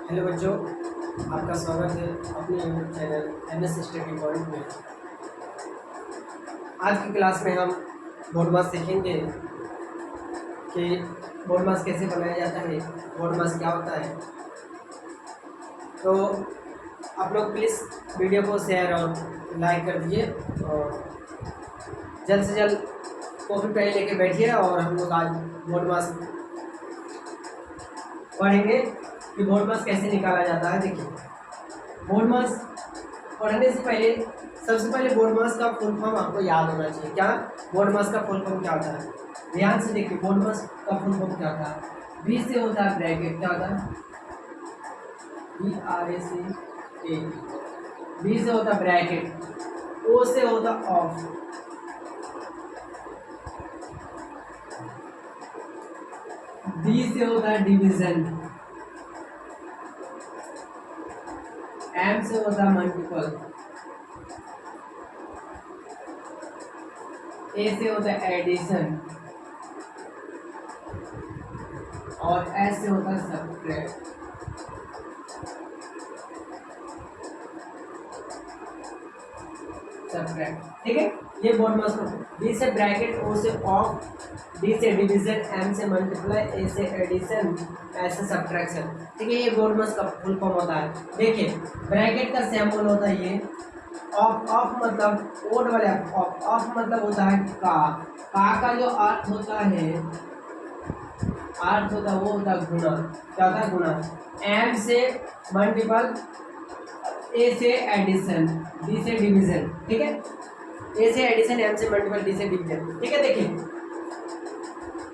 Hello बच्चों, आपका स्वागत है अपने YouTube channel M S study point में। आज की क्लास में हम बोर्ड मास सीखेंगे कि बोर्ड मास कैसे बनाया जाता है, बोर्ड मास क्या होता है। तो आप लोग प्लीज़ वीडियो को शेयर और लाइक कर दीजिए और जल्द से जल्द कॉपी पेन लेके बैठिए और हम लोग आज बोर्ड मास पढ़ेंगे कि बोर्ड मास कैसे निकाला जाता है। देखिए, बोर्ड मास पढ़ने से पहले सबसे पहले बोर्ड मास का फुल फॉर्म आपको याद होना चाहिए। क्या बोर्ड मास का फुल फॉर्म क्या होता है? ध्यान से देखिए, बोर्ड मास का फुल फॉर्म क्या होता है? बी से होता है ब्रैकेट, क्या होता है? BRACK। बी से होता है ब्रैकेट, ओ से होता ऑफ, डी से होता है डिवीजन, एम से होता है मल्टीपल, ए से होता है एडिशन और एस से होता है सब्ट्रैक्ट। ठीक है, ये बोर्ड मास का बी से ब्रैकेट, ओ से ऑफ, डी से डिवीजन, एम से मल्टीप्लाई, ए से एडिशन, एस से सब्ट्रैक्शन। ठीक है, ये बोर्ड मास का फुल फॉर्म होता है। देखिए, ब्रैकेट का सिंबल होता है ये, ऑफ, ऑफ मतलब ओड वाले ऑफ, ऑफ मतलब होता है का जो अर्थ होता है, अर्थ होता है वो होता है गुना। क्या होता है? गुना। एम से मल्टीपल, ए से एडिशन, डी से डिवीजन। ठीक है, ए से एडिशन, एम से मल्टीपल, डी से डिवीजन। ठीक है, देखिए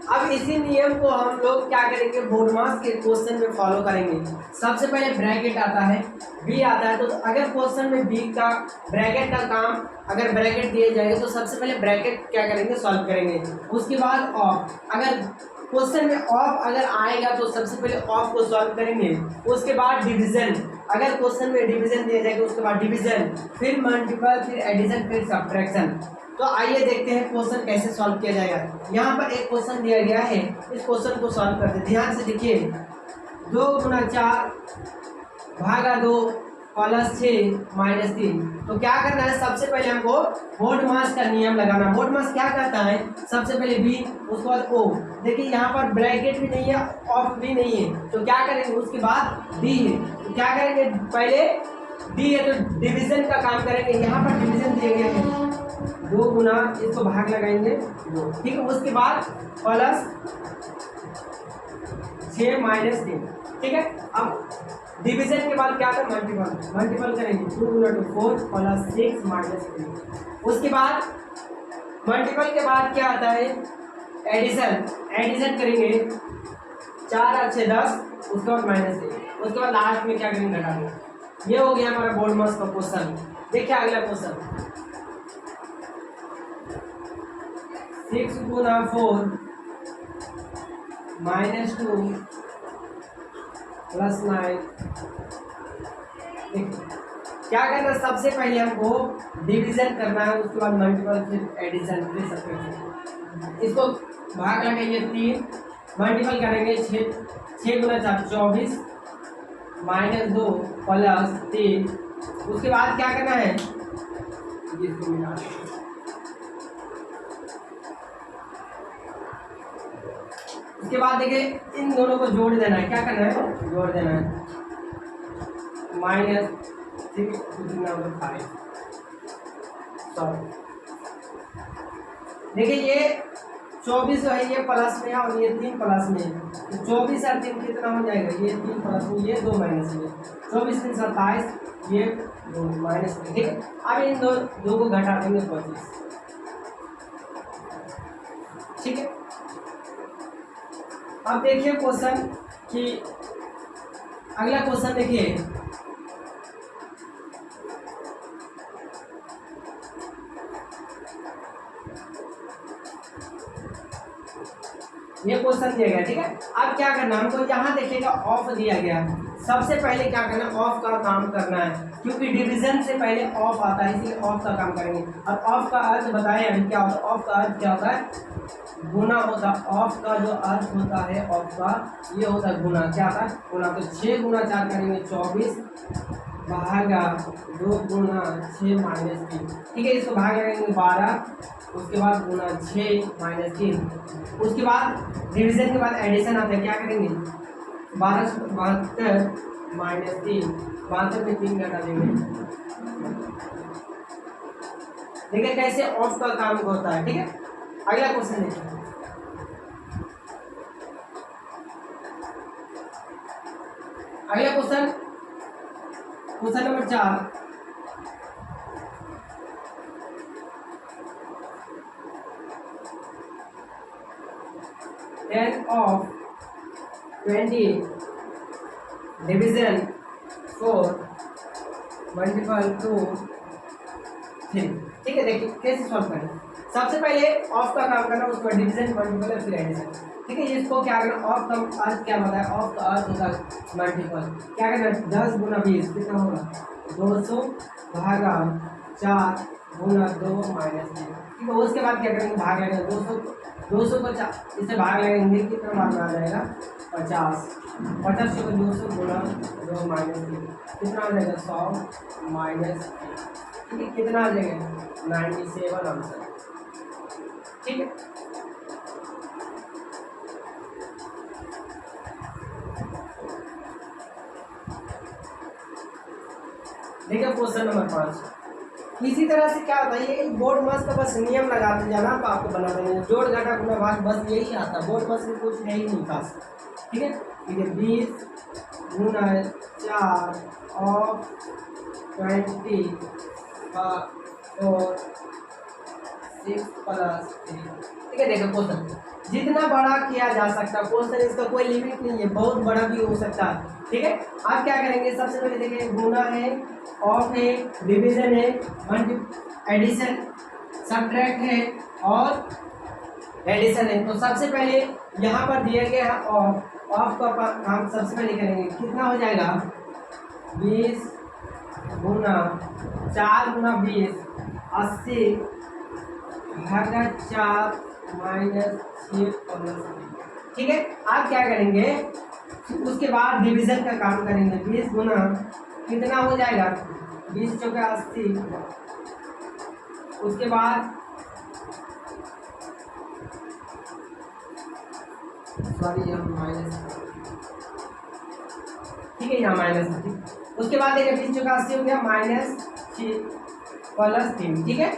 अब इसी नियम को हम लोग क्या करेंगे, बोर्ड मास के क्वेश्चन में फॉलो करेंगे। सबसे पहले ब्रैकेट आता है, बी आता है, तो अगर क्वेश्चन में बी का ब्रैकेट का काम अगर ब्रैकेट दिए जाएंगे तो सबसे पहले ब्रैकेट क्या करेंगे, सॉल्व करेंगे। उसके बाद ऑफ, अगर क्वेश्चन में ऑफ अगर आएगा तो सबसे पहले ऑफ को सॉल्व करेंगे। उसके बाद डिवीजन, अगर क्वेश्चन में डिवीजन दिया जाएगा उसके बाद डिवीजन, फिर मल्टीपल, फिर एडिशन, फिर सब्ट्रैक्शन। तो आइए देखते हैं क्वेश्चन कैसे सॉल्व किया जाएगा। यहाँ पर एक क्वेश्चन दिया गया है, इस क्वेश्चन को सॉल्व करते हैं। ध्यान से देखिए, 2 गुना 4 भागा 2 प्लस 6 माइनस 3। तो क्या करना है, सबसे पहले हमको बोर्ड मास का नियम लगाना। बोर्ड मास क्या करता है, सबसे पहले बी, उसके बाद ओ। देखिए यहाँ पर ब्रैकेट भी नहीं है, ऑफ भी नहीं है, तो क्या करेंगे, उसके बाद डी है, तो क्या करेंगे, पहले डी है तो डिवीजन का काम करेंगे। यहाँ पर डिवीजन दिए गए हैं 2 गुना, इसको भाग लगाएंगे 2। ठीक है, उसके बाद प्लस 6 माइनस 3। ठीक है, अब डिवीजन के बाद क्या था, मल्टीपल, मल्टीपल करेंगे 2 गुना 2 4 प्लस 6 माइनस 3। उसके बाद मल्टीपल के बाद क्या आता है, एडिशन, एडिशन करेंगे 4 अच्छे 10, उसके बाद माइनस 3, उसके बाद लास्ट में क्या करेंगे, घटाएंगे। ये हो गया हमारा बोर्ड मास का क्वेश्चन। देखिए अगला क्वेश्चन, 6 गुना 4 माइनस 2 प्लस 9। क्या करना, सबसे पहले हमको डिवीजन करना है, उसके बाद मल्टीपल, फिर एडिशन, फिर सब्ट्रैक्शन। इसको भाग लगाएंगे 3, मल्टीपल करेंगे 6 गुना 4 24 माइनस 2 प्लस 3। उसके बाद क्या करना है, इसको मिला, उसके बाद देखिए इन दोनों को जोड़ देना है। क्या करना है, जोड़ देना है, माइनस 5। सॉरी, देखिए ये 24 जो है ये प्लस में है और ये 3 प्लस में है, तो 24 और 3 कितना हो जाएगा, ये 3 प्लस में, ये 2 माइनस में, 24 3 27, ये 2 माइनस में। ठीक है, अब इन दो को घटा देंगे 25। ठीक है, अब देखिए क्वेश्चन कि अगला क्वेश्चन देखिए, ये क्वेश्चन दिया गया। ठीक है, अब क्या करना, हमको यहाँ देखिएगा ऑफ दिया गया, सबसे पहले क्या करना है, ऑफ का काम करना है, क्योंकि डिवीजन से पहले ऑफ आता है, इसलिए ऑफ का काम करेंगे। और ऑफ का अर्थ बताएं अभी क्या होता है। ऑफ का अर्थ क्या होता है, गुना होता है। ऑफ का जो अर्थ होता है ऑफ का, ये होता है गुना। क्या होता है, गुना। तो 6 गुना 4 करेंगे 24 भागा 2 गुना 6 माइनस 3। ठीक है, इसको भाग करेंगे 12, उसके बाद गुना 6 माइनस 3। उसके बाद डिवीजन के बाद एडिशन आता है, क्या करेंगे 1272 माइनस 3, 72 में 3 घटा देंगे। देखिए कैसे ऑफ का काम होता है। ठीक है, अगला क्वेश्चन देखिए। अगला question, question number 4। Ten of 20 division 4 multiple 2 3। ठीक है, देखिए कैसे सॉल्व करें। सबसे पहले ऑफ का काम करना, उसके बाद डिवीजन, मल्टीपल, फिर एडिशन। ठीक है, इसको क्या करना, ऑफ का अर्थ क्या होता है, ऑफ का अर्थ होता है मल्टीपल। क्या करना, 10 गुना 20 कितना होगा 200 भागा 4 गुना 2 माइनस 3। ठीक है, उसके बाद क्या करेंगे, भाग लगेगा 200 को इससे भाग लगेंगे, कितना भाग आ जाएगा 50। 50 को 200 गुना 2 माइनस 3 कितना आ जाएगा 100 माइनस। ठीक है, कितना आ जाएगा 97 आंसर। ठीक है, देखिए क्वेश्चन नंबर 5। इसी तरह से क्या होता है, ये बोर्ड मास का बस नियम लगाते जाना, आपको बना देंगे जोड़ घटा गुणा भाग, बस यही आता है। बोर्ड मास में कुछ है ही नहीं खास। ठीक है, 20 गुना 4 ऑफ 20 और 6 प्लस 3। ठीक है, देखो क्वेश्चन जितना बड़ा किया जा सकता है, क्वेश्चन इसका कोई लिमिट नहीं है, बहुत बड़ा भी हो सकता है। ठीक है, आप क्या करेंगे, सबसे पहले देखिए गुना है, ऑफ है, डिवीजन है, एडिशन, सब्ट्रैक्ट है और एडिशन है। तो सबसे पहले यहाँ पर दिया गया है ऑफ। ऑफ का हम सबसे पहले करेंगे, कितना हो जाएगा 20 गुना 4 गुना 20 80 भागा 4 माइनस 6 प्लस 3। ठीक है, आप क्या करेंगे, उसके बाद डिवीजन का काम करेंगे। 20 गुना कितना हो जाएगा 20 चौके 80, उसके बाद सॉरी यहाँ माइनस। ठीक है, यहाँ माइनस। उसके बाद देखिए 20 चौके 80 हो गया माइनस 6 प्लस 3। ठीक है,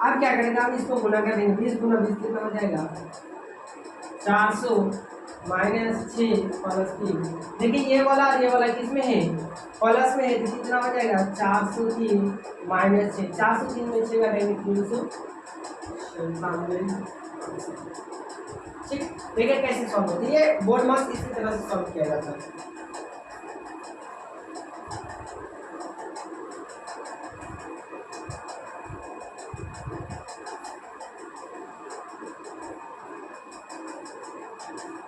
अब क्या करेंगे, हम इसको गुना कर देंगे। 20 गुना 20 कितना हो जाएगा 400 माइनस 6 प्लस 3। देखिए ये वाला और ये वाला किसमें है, प्लस में है, तो कितना हो जाएगा 403 माइनस 6। 403 में 6 घटाएंगे 396। ठीक, देखिए कैसे सॉल्व होती है। ये बोर्ड मास इसी तरह से सॉल्व किया जाता है।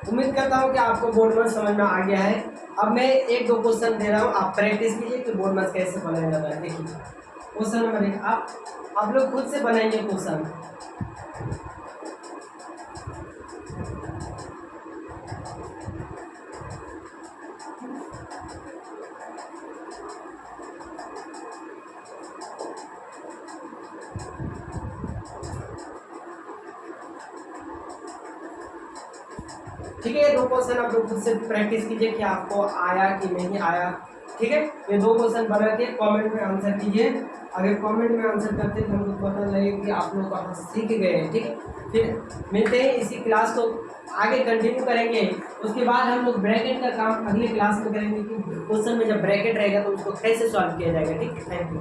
उम्मीद करता हूँ कि आपको बोर्ड मास समझ में आ गया है। अब मैं 1-2 क्वेश्चन दे रहा हूँ, आप प्रैक्टिस कीजिए कि बोर्ड मास कैसे बनाया जाता है। देखिए क्वेश्चन नंबर 1, आप लोग खुद से बनाएंगे क्वेश्चन। ठीक है, ये 2 क्वेश्चन आप लोग खुद से प्रैक्टिस कीजिए कि आपको आया कि नहीं आया। ठीक है, ये 2 क्वेश्चन बना के कमेंट में आंसर कीजिए। अगर कमेंट में आंसर करते हैं तो हमको पता लगेगा कि आप लोग कहाँ सीख गए हैं। ठीक है, फिर मिलते हैं, इसी क्लास को आगे कंटिन्यू करेंगे। उसके बाद हम लोग ब्रैकेट का काम अगले क्लास में करेंगे कि क्वेश्चन में जब ब्रैकेट रहेगा तो उसको कैसे सॉल्व किया जाएगा। ठीक है, थैंक यू।